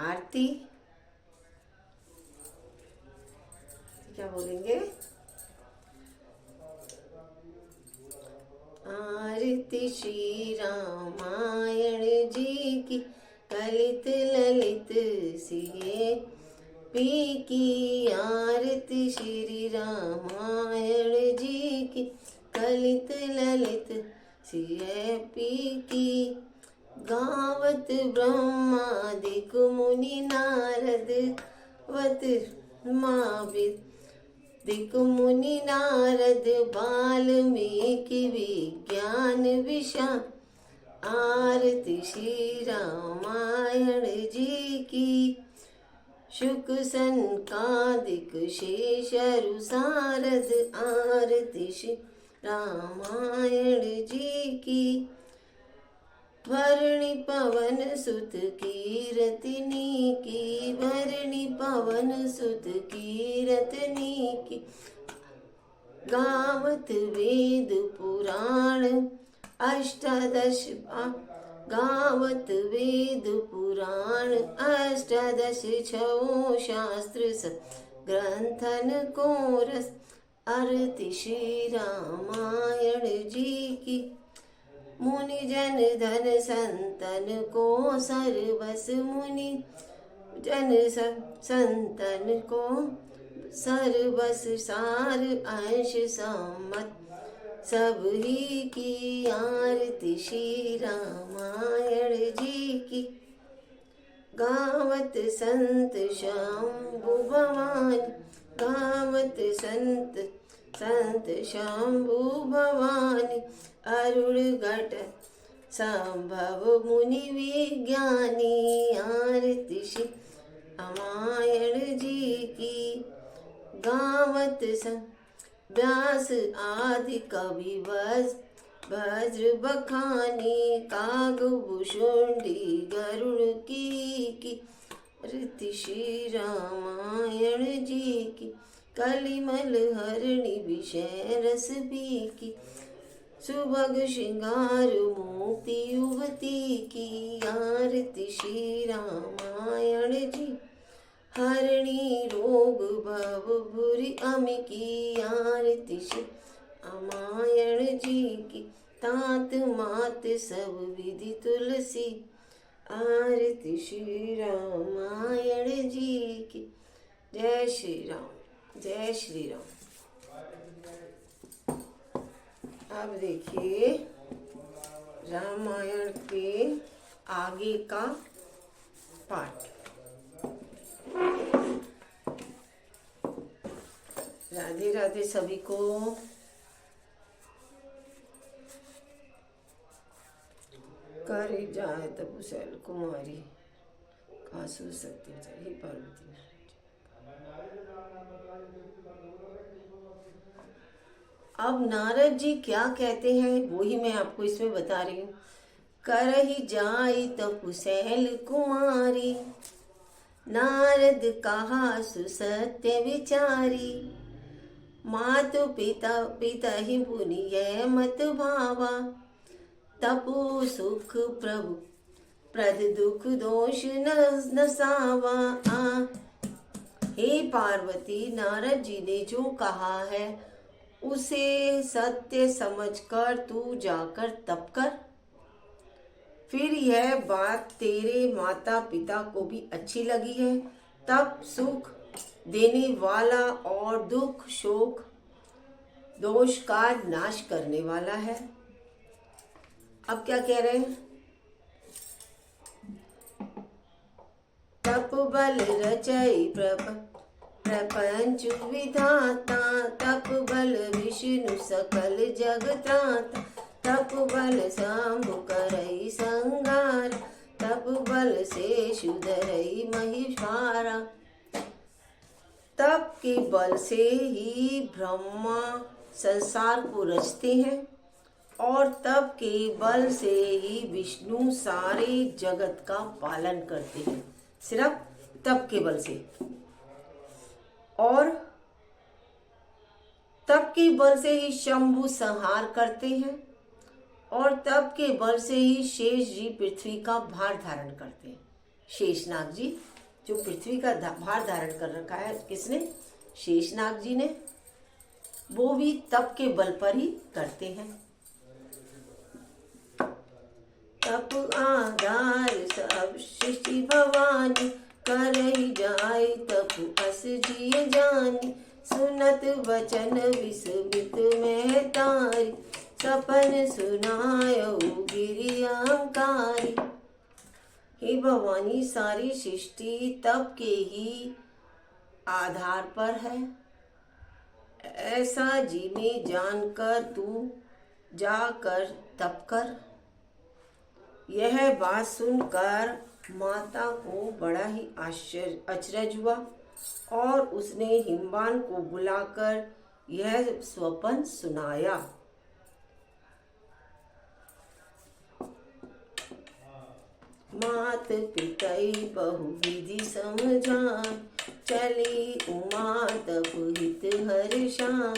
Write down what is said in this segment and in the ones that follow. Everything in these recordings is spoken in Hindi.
आरती क्या बोलेंगे? आरती श्री रामायण जी की, ललित ललित सिए पी की। आरती श्री रामायण जी की, ललित ललित सिए पी की। गावत ब्रह्मादिक मुनि नारद वत दिक मुनि नारद वाल्मीकि विज्ञान विशाल। आरती श्री रामायण जी की, शुक सनकादिक शेषरु सारद। आरती श्री रामायण जी की, भरणी पवन सुत कीरतनी की। भरणी पवन सुत कीरतनी की, गावत वेद पुराण अष्टादश। गावत वेद पुराण अष्टादश छो शास्त्र ग्रंथन को रस। आरती श्री रामायण जी की, मुनि जन धन संतन को सर्वस। मुनि जन संतन को सर्वस सार अंश सम्मत सब ही की। आरती श्री रामायण जी की, गावत संत शंभु भवानी। गावत संत शंभु भवानी, अरुण घट संभव मुनि विज्ञानी। आरती श्री रामायण जी की, गावत व्यास आदि कवि वज्र बखानी। कागभूषुंडी गरुड़ की। आरती श्री रामायण जी की, कलिमल हरणी विषय रस पी की। सुभग श्रृंगार मोती युवती की। आरती श्री रामायण जी, हरणी रोग भव भूरि अमि की। आरती श्री रामायण जी की, तात मात सब विधि तुलसी। आरती श्री रामायण जी की। जय श्री राम, जय श्री राम। अब देखिए रामायण के आगे का पाठ। राधे राधे सभी को। कर जाए तब शैल कुमारी, कासु सत्य चढ़ी पार्वती। अब नारद जी क्या कहते हैं वो ही मैं आपको इसमें बता रही हूँ। करहि जाई तपु शैल कुमारी, नारद कहा सुसत्य विचारी। मातु पिता ही पुनिय मत भावा, तपु सुख प्रभु प्रद दुख दोष न सावा। हे पार्वती, नारद जी ने जो कहा है उसे सत्य समझकर तू जाकर तप कर। फिर यह बात तेरे माता पिता को भी अच्छी लगी है। तप सुख देने वाला और दुख शोक दोष का नाश करने वाला है। अब क्या कह रहे हैं? तप बल रचई प्रपंच विधाता, तप बल विष्णु सकल जग त्राता। तप बल शंभु करई संगार, तप बल से सुधरई महिषारा। तप के बल से ही ब्रह्मा संसार को रचते हैं और तप के बल से ही विष्णु सारे जगत का पालन करते हैं, सिर्फ तप के बल से। और तप के बल से ही शंभु संहार करते हैं और तप के बल से ही शेष जी पृथ्वी का भार धारण करते हैं। शेषनाग जी, जो पृथ्वी का भार धारण कर रखा है किसने? शेषनाग जी ने। वो भी तप के बल पर ही करते हैं। तप आधार सब सृष्टि भवानी, करहि जाय तप अस जिय जानी। सुनत वचन विस्मित में तारी, सपन सुनायो गिरि अहंकारी। हे भवानी, सारी सृष्टि तप के ही आधार पर है, ऐसा जीने जानकर तू जाकर तप कर। यह बात सुनकर माता को बड़ा ही अचरज हुआ और उसने हिमवान को बुलाकर यह स्वप्न सुनाया। मात पितई बहुविधि समझान, चली उमा तप हित हर्षान।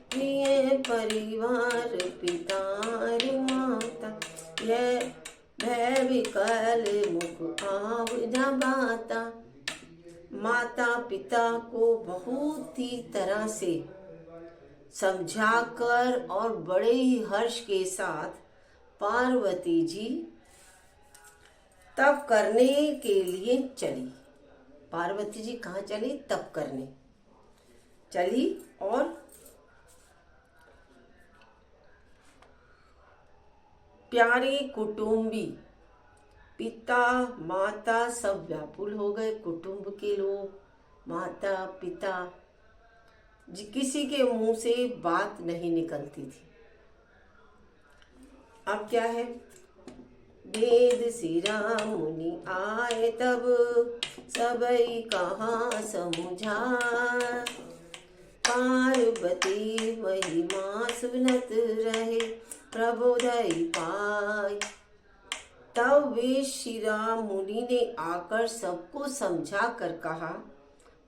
प्रिय परिवार पितार माता, यह भय विकल मुख आव न बाता। माता पिता को बहुत ही तरह से समझाकर और बड़े ही हर्ष के साथ पार्वती जी तप करने के लिए चली। पार्वती जी कहाँ चली? तप करने चली। और प्यारे कुटुंबी, पिता माता सब व्याकुल हो गए। कुटुंब के लोग, माता पिता, किसी के मुंह से बात नहीं निकलती थी। अब क्या है? वेद सिरा मुनि आए तब, सबई कहाँ समझा। पार्वती महिमा सुनत रहे, प्रबोधय पाय। तब वे शिरा मुनि ने आकर सबको समझा कर कहा।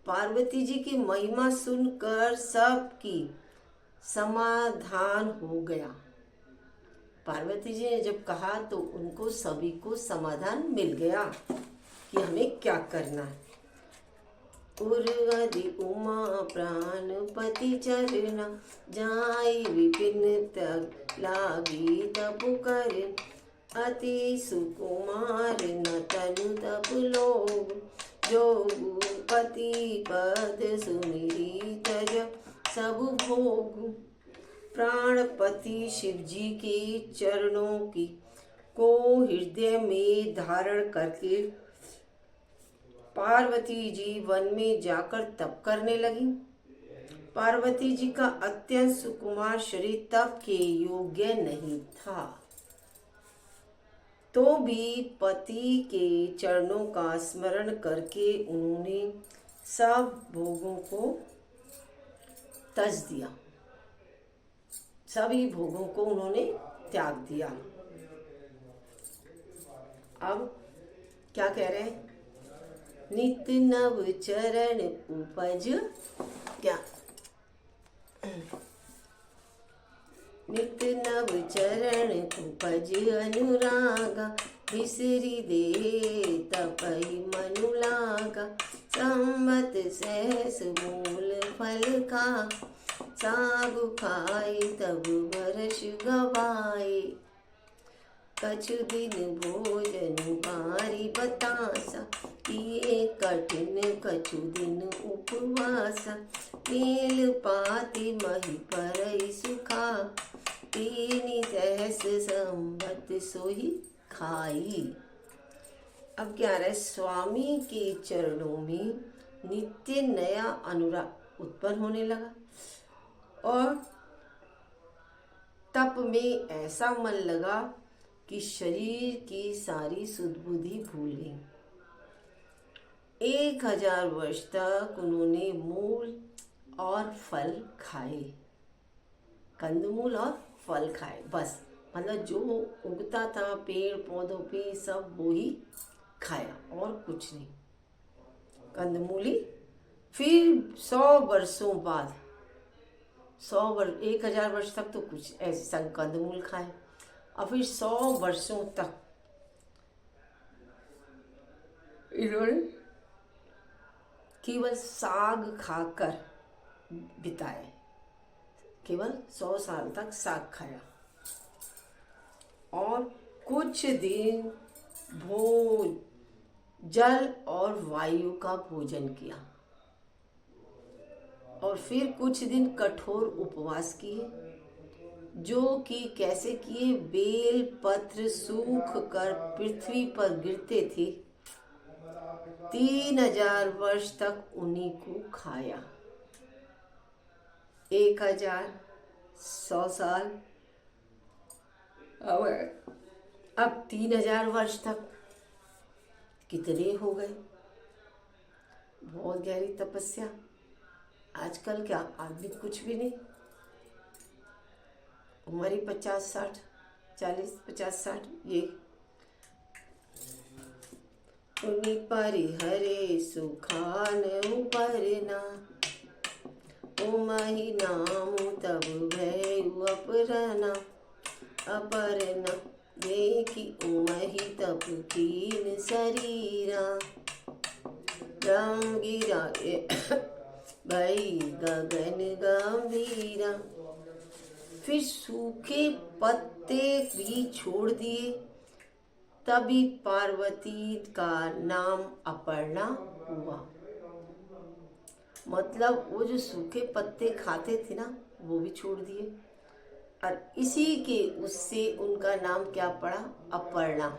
पार्वती जी की महिमा सुनकर सबकी समाधान हो गया। पार्वती जी ने जब कहा तो उनको सभी को समाधान मिल गया कि हमें क्या करना है। उर्वधि उमा प्राणपति चरना, जाई विपिन तग लागी तप करिन। अति सुकुमार न तनु तप लोग, जोगु पति पद सुमिरी तज सब भोग। प्राणपति शिव जी के चरणों की को हृदय में धारण करके पार्वती जी वन में जाकर तप करने लगी। पार्वती जी का अत्यंत सुकुमार शरीर तप के योग्य नहीं था, तो भी पति के चरणों का स्मरण करके उन्होंने सब भोगों को तज दिया। सभी भोगों को उन्होंने त्याग दिया। अब क्या कह रहे हैं? नित नव चरण उपज, क्या? नित नव चरण उपज अनुरागा, बिसरी दे तपहि मनु लागा। संवत सहस मूल फल खा, सागु खाई तब वर्ष गवाए। कछु दिन भोजन बारी बतासा, किए कठिन कछु दिन उपवासा। मेल पाति मही परई सुखा, तीन सहस संवत सोई खाई। अब क्या रहे? स्वामी के चरणों में नित्य नया अनुराग उत्पन्न होने लगा और तप में ऐसा मन लगा कि शरीर की सारी सुध-बुद्धि भूल गई। 1000 वर्ष तक उन्होंने मूल और फल खाए, कंदमूल और फल खाए, बस। मतलब जो उगता था पेड़ पौधों पे सब वो ही खाया और कुछ नहीं, कंदमूली। फिर 100 वर्षों बाद, 1000 वर्ष तक तो कुछ ऐसा कंदमूल खाए और फिर 100 वर्षों तक इन्होंने केवल साग खाकर बिताए, केवल 100 साल तक साग खाया और कुछ दिन जल और वायु का भोजन किया और फिर कुछ दिन कठोर उपवास किए, जो कि कैसे किए, बेल पत्र सूख कर पृथ्वी पर गिरते थे, 3000 वर्ष तक उन्हीं को खाया। 1000, 100 साल, अब 3000 वर्ष तक कितने हो गए। बहुत गहरी तपस्या। आजकल क्या आदमी कुछ भी नहीं, उम्र ही 50, 60, 40, 50, 60 ये। उन्हीं परिहरे सुखान उपरना, उमहि नाम तब भयउ अपरना, अपरना देखी उमहि तप कीन शरीरा, ब्रह्म गिरा भई गगन गंभीरा। फिर सूखे पत्ते भी छोड़ दिए, तभी पार्वती का नाम अपर्णा हुआ। मतलब वो जो सूखे पत्ते खाते थे ना, वो भी छोड़ दिए और इसी के उससे उनका नाम क्या पड़ा, अपर्णा।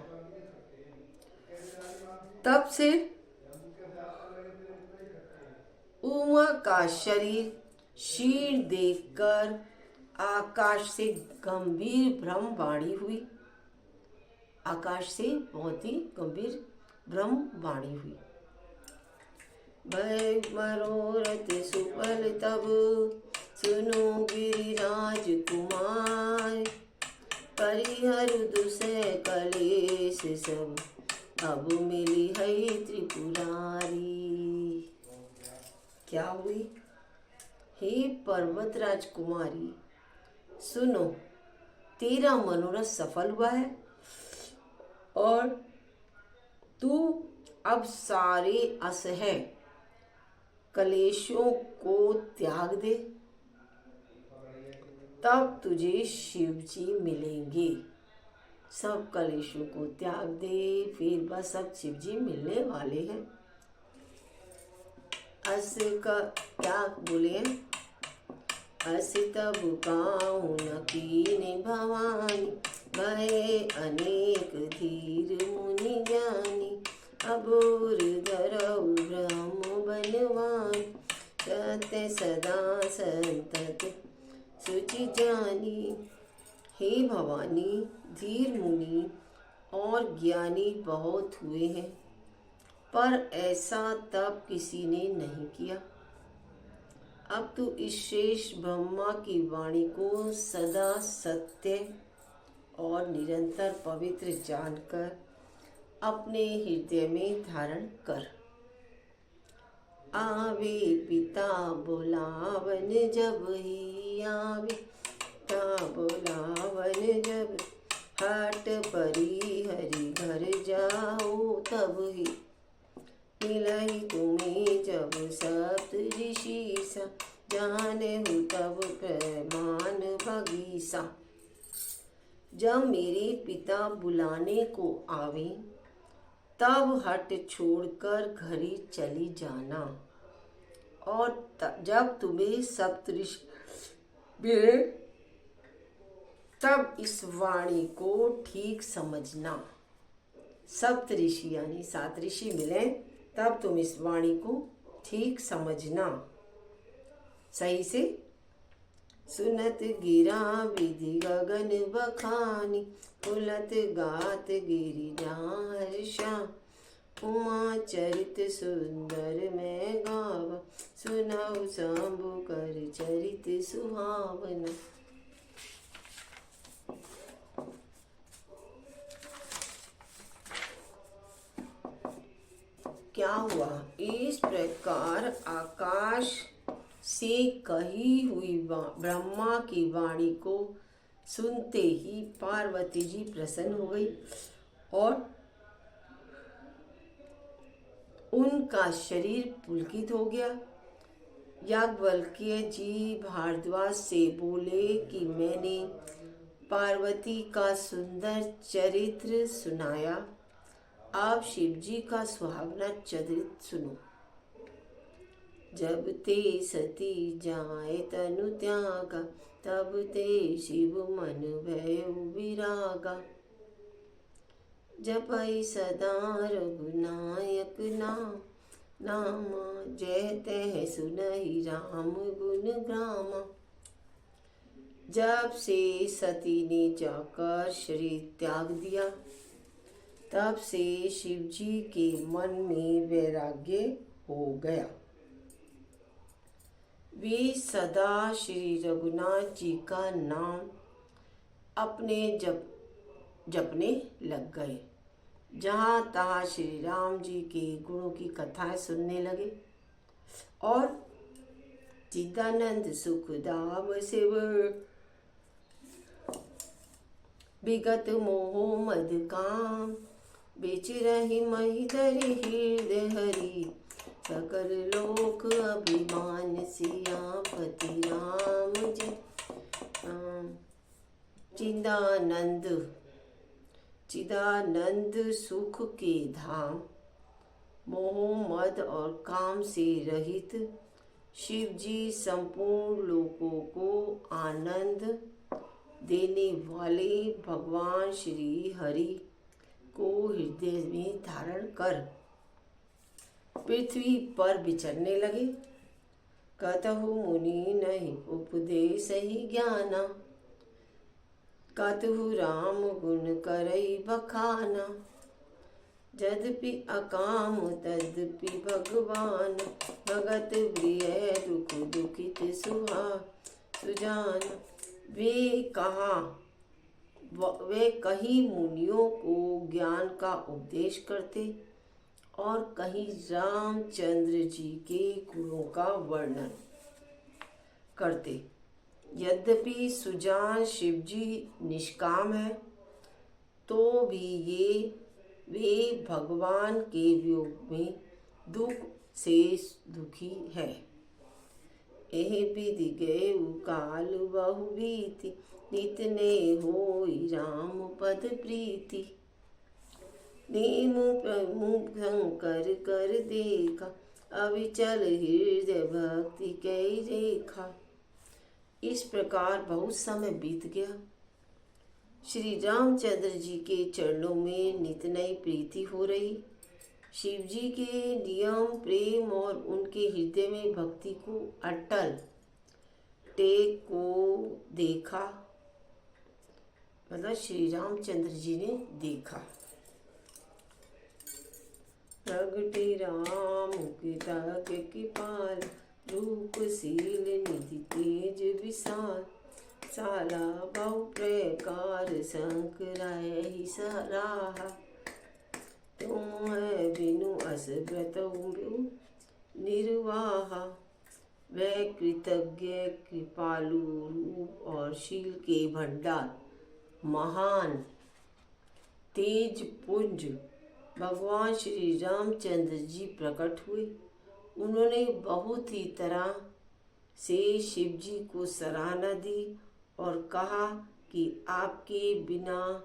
तब से उमा का शरीर क्षीण देखकर आकाश से गंभीर ब्रह्मवाणी हुई, आकाश से बहुत ही गंभीर ब्रह्मवाणी हुई। भय मनोरथ सुफल तब सुनो गिरिराज कुमार, परिहर दुसह कलेश सब, अब मिली है त्रिपुरारी। क्या हुई? हे पर्वत राजकुमारी, सुनो, तेरा मनोरथ सफल हुआ है और तू अब सारे असह्य कलेशों को त्याग दे, तब तुझे शिव जी मिलेंगे। सब कलेशों को त्याग दे, फिर बस सब शिव जी मिलने वाले हैं। अस का क्या बोले, अस तब काहू न कीने भवानी, भय अनेक धीर मुनि ज्ञानी, अबोर धरऊ ब्रह्म बनवान, सत्य सदा संतत सुचि जानी। हे भवानी, धीर मुनि और ज्ञानी बहुत हुए हैं, पर ऐसा तब किसी ने नहीं किया। अब तू इस शेष ब्रह्मा की वाणी को सदा सत्य और निरंतर पवित्र जानकर अपने हृदय में धारण कर। आवे पिता बुलावन जब ही आवे, पिता बुलावन जब, हट परी हरि घर जाओ तब ही, मिलई तुम्हें जब सप्त ऋषि सा, जाने हूँ तब प्रमाण भगीसा। जब मेरे पिता बुलाने को आवे, तब हट छोड़कर घरे चली जाना, और जब तुम्हें सप्तऋषि मिले, तब इस वाणी को ठीक समझना। सप्तऋषि यानी 7 ऋषि मिले, तब तुम इस वाणी को ठीक समझना। सही से सुनत गिरा विधि गगन बखानी, फुलत गात गिरिजा हर्षा, उमा चरित सुंदर मैं गावा, सुनाऊ शंभु कर चरित सुहावना। क्या हुआ? इस प्रकार आकाश से कही हुई ब्रह्मा की वाणी को सुनते ही पार्वती जी प्रसन्न हो गई और उनका शरीर पुलकित हो गया। याज्ञवल्क्य जी भारद्वाज से बोले कि मैंने पार्वती का सुंदर चरित्र सुनाया, आप शिव जी का सुहावना चरित्र सुनो। जब ते सती जाए तनु त्यागा, तब ते शिव मन भयउ विरागा। जपई सदा रघुनायक नाम, नामा जय तह सुनहि राम गुण ग्रामा। जब से सती ने जाकर शरीर त्याग दिया, तब से शिव जी के मन में वैराग्य हो गया। वे सदा श्री रघुनाथ जी का नाम अपने जपने लग गए। जहाँ तहाँ श्री राम जी के गुणों की कथाएं सुनने लगे और चिदानंद सुख दाम शिव विगत मोह मद काम, बेच रही महिधरि हृदय हरि, सकल लोक अभिमान सियापति राम जी। चिदानंद सुख के धाम, मोह मद और काम से रहित शिव जी संपूर्ण लोकों को आनंद देने वाले भगवान श्री हरि को हृदय में धारण कर पृथ्वी पर विचरने लगे। कतहु मुनि नहीं उपदेश ही ज्ञाना, कतहु राम गुण करई बखाना। यद्यपि अकाम तद्यपि भगवान, भगत प्रिय दुख दुखित सुजान। वे कहीं मुनियों को ज्ञान का उपदेश करते और कहीं रामचंद्र जी के गुणों का वर्णन करते। यद्यपि सुजान शिव जी निष्काम है, तो भी वे भगवान के वियोग में दुख से दुखी है। एह विधि गए काल बहु बीति, नित ने होई राम पद प्रीति। नेम प्रमुख शंकर कर देखा, अविचल हृदय भक्ति कई रेखा। इस प्रकार बहुत समय बीत गया। श्री रामचंद्र जी के चरणों में नित नई प्रीति हो रही। शिव जी के नियम प्रेम और उनके हृदय में भक्ति को अटल टेक को देखा, मतलब श्री रामचंद्र जी ने देखा। प्रगटे राम की पाल, रूपशील निधि तेज विशाल। साला बहु प्रकार शंकराय ही सराहा, तुम है बिनु अस व्रत निर्वाहा। वह कृतज्ञ कृपालु रूप और शील के भंडार, महान तेज पुंज भगवान श्री रामचंद्र जी प्रकट हुए। उन्होंने बहुत ही तरह से शिव जी को सराहना दी और कहा कि आपके बिना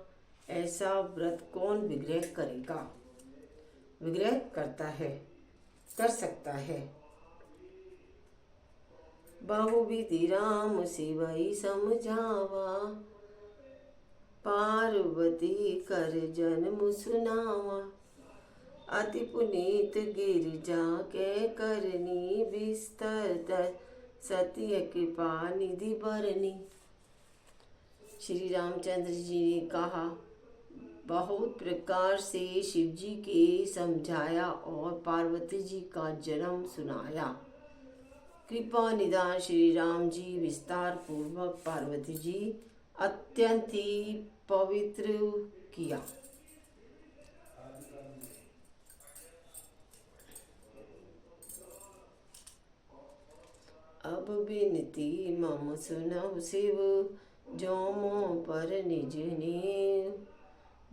ऐसा व्रत कौन विग्रह करेगा, विग्रह कर सकता है। बहुविधि राम शिवई समझावा, पार्वती कर जन्म सुनावा। अति पुनीत गिरिजा के करनी, विस्तर सत्य कृपा निधि बरनी। श्री रामचंद्र जी ने कहा, बहुत प्रकार से शिव जी के समझाया और पार्वती जी का जन्म सुनाया। कृपा निधान श्री राम जी विस्तार पूर्वक पार्वती जी अत्यंत ही पवित्र किया। अब बिनती मम सुनहु शिव, जो मोह पर निज ने।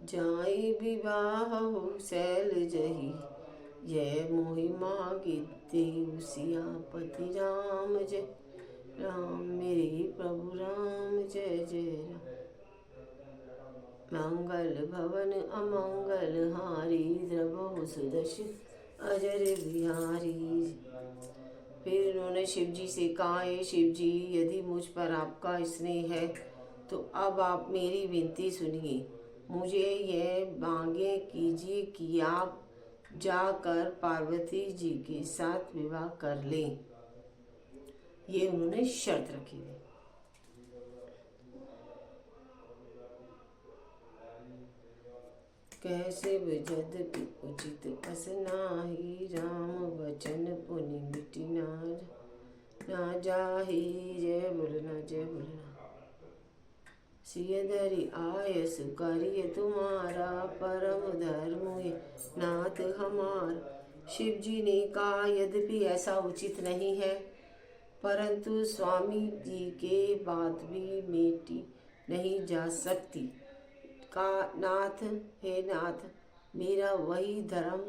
जाई विवाह शैल जही, जय मोहि मांगी देव सियापति राम जय राम मेरे प्रभु राम जय जय राम। मंगल भवन अमंगल हारी द्रवहु सुदर्शन अजर बिहारी। फिर उन्होंने शिव जी से कहा, हे शिव जी, यदि मुझ पर आपका स्नेह है तो अब आप मेरी विनती सुनिए। मुझे यह मांगे कीजिए कि आप जाकर पार्वती जी के साथ विवाह कर लें। ये उन्होंने शर्त रखी थी। कैसे जद्यपि उचित अस नाही, राम वचन पुनि मिटी ना जाही। जय बोलना जय बोलना। सियधरि आयस करिय तुम्हारा, परम धर्म ये नाथ हमार। शिव जी ने कहा, यद्यपि ऐसा उचित नहीं है, परंतु स्वामी जी के बात भी मिटी नहीं जा सकती। का नाथ, हे नाथ, मेरा वही धर्म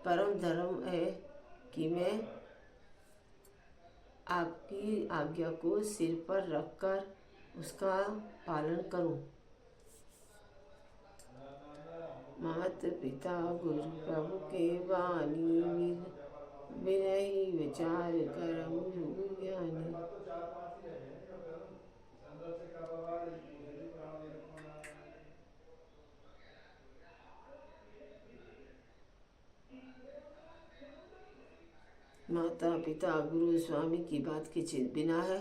परम धर्म है कि मैं आपकी आज्ञा को सिर पर रखकर उसका पालन करूं। मात पिता गुरु प्रभु के वाणी, विनयी विचार करम ज्ञानी। माता पिता गुरु स्वामी की बात के चित बिना है।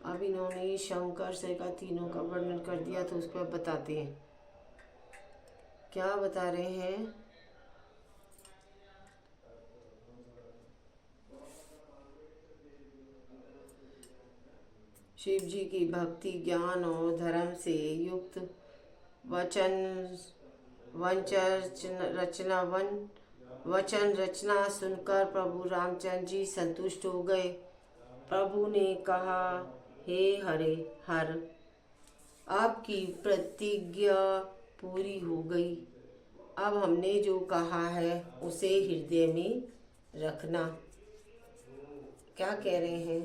अब इन्होंने शंकर से का तीनों का वर्णन कर दिया, तो उस पर बताते हैं। क्या बता रहे हैं? शिव जी की भक्ति, ज्ञान और धर्म से युक्त वचन रचना सुनकर प्रभु रामचंद्र जी संतुष्ट हो गए। प्रभु ने कहा, हे हरे हर, आपकी प्रतिज्ञा पूरी हो गई। अब हमने जो कहा है उसे हृदय में रखना। क्या कह रहे हैं?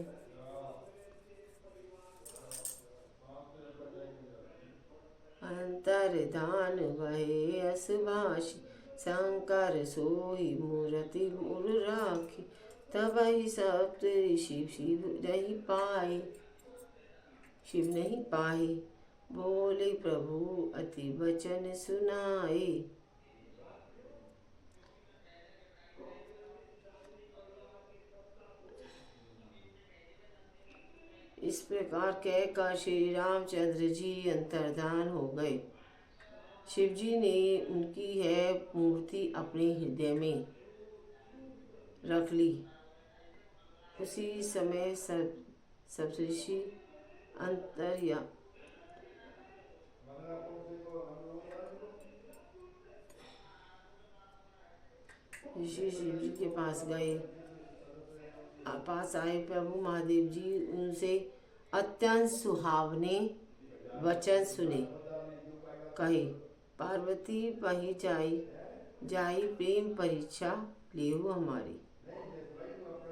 अंतर्धान वहे असभाषी, शंकर सोई मूर्ति मूल राखी। तब ही सप्त शिव नहीं पाए, बोले प्रभु अति वचन सुनाए। इस प्रकार कहकर श्री रामचंद्र जी अंतर्धान हो गए। शिव जी ने उनकी है मूर्ति अपने हृदय में रख ली। उसी समय सप्तऋषि अंतर्या ऋषि शिव जी के पास गए, पास आए। प्रभु महादेव जी उनसे अत्यंत सुहावने वचन सुने। कहे, पार्वती वही जाई प्रेम परीक्षा लेहु हमारी।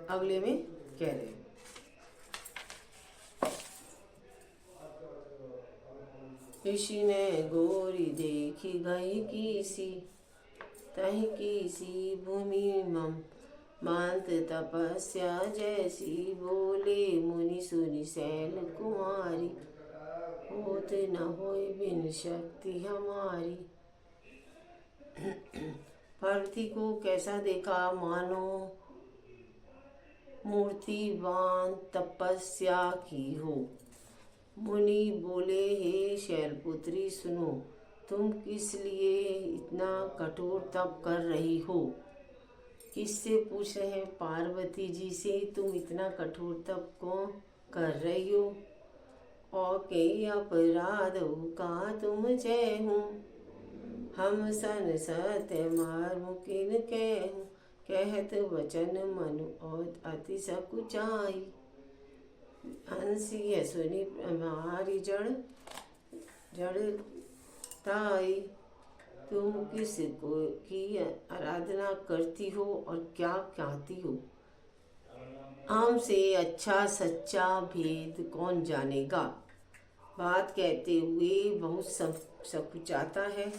अगले में कह रहे हैं, ऋषि ने गोरी देखी गई किसी, तही किसी भूमि मम मांत तपस्या जैसी। बोले मुनि सुनि शैल कुमारी, होत न होय बिन शक्ति हमारी। पार्वती को कैसा देखा? मानो मूर्तिवान तपस्या की हो। मुनि बोले, हे शैलपुत्री सुनो, तुम किस लिए इतना कठोर तप कर रही हो? किससे पूछ रहे हैं? पार्वती जी से। तुम इतना कठोर तप क्यों कर रही हो? और कई अपराध का तुम जय हूँ, हम सन सत्य मार मुकिन कहूँ। कहत वचन मनु और अति सकुचाई, हंसिय सुनि हमारी जड़ जड़ताई। तुम किस को की आराधना करती हो और क्या कहती हो? हमसे अच्छा सच्चा भेद कौन जानेगा? बात कहते हुए बहुत सकुचाता है।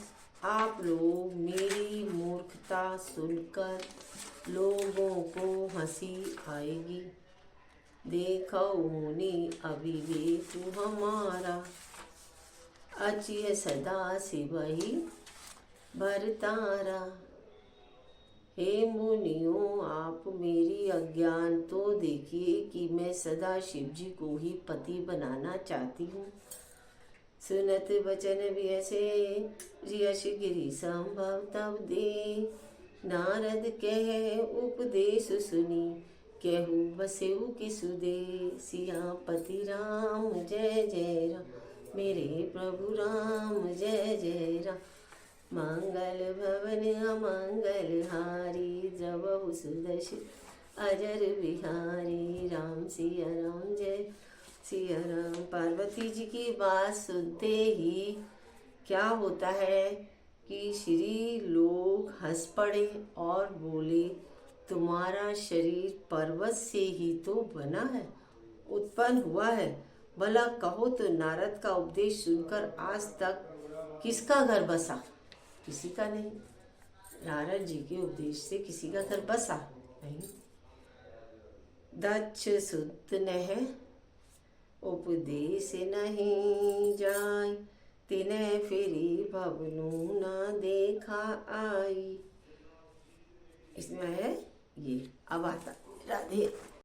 आप लोग मेरी मूर्खता सुनकर लोगों को हंसी आएगी। देखो उन्हें अविवेक हमारा, अचिय सदा से वही भरतारा। हे मुनियों, आप मेरी अज्ञान तो देखिए कि मैं सदा शिव जी को ही पति बनाना चाहती हूँ। सुनत वचन भी ऐसे यश गिरी संभव तब दे। नारद कह उपदेश सुनी, कहू बसेऊ कि सुदे। सियापति राम जय जय राम, मेरे प्रभु राम जय जय राम। मंगल भवन अमंगल हारी, द्रवहु सुदर्शन अजर बिहारी। राम सिया राम जय सिया राम। पार्वती जी की बात सुनते ही क्या होता है कि श्री लोग हंस पड़े और बोले, तुम्हारा शरीर पर्वत से ही तो बना है, उत्पन्न हुआ है। भला कहो तो नारद का उपदेश सुनकर आज तक किसका घर बसा? किसी का नहीं। नारद जी के उपदेश से किसी का घर बसा नहीं। दक्ष सुत नह उपदेश नहीं जाय, तिन्ह फिरी भवनु न देखा आई। इसमें है ये। अब आता राधे।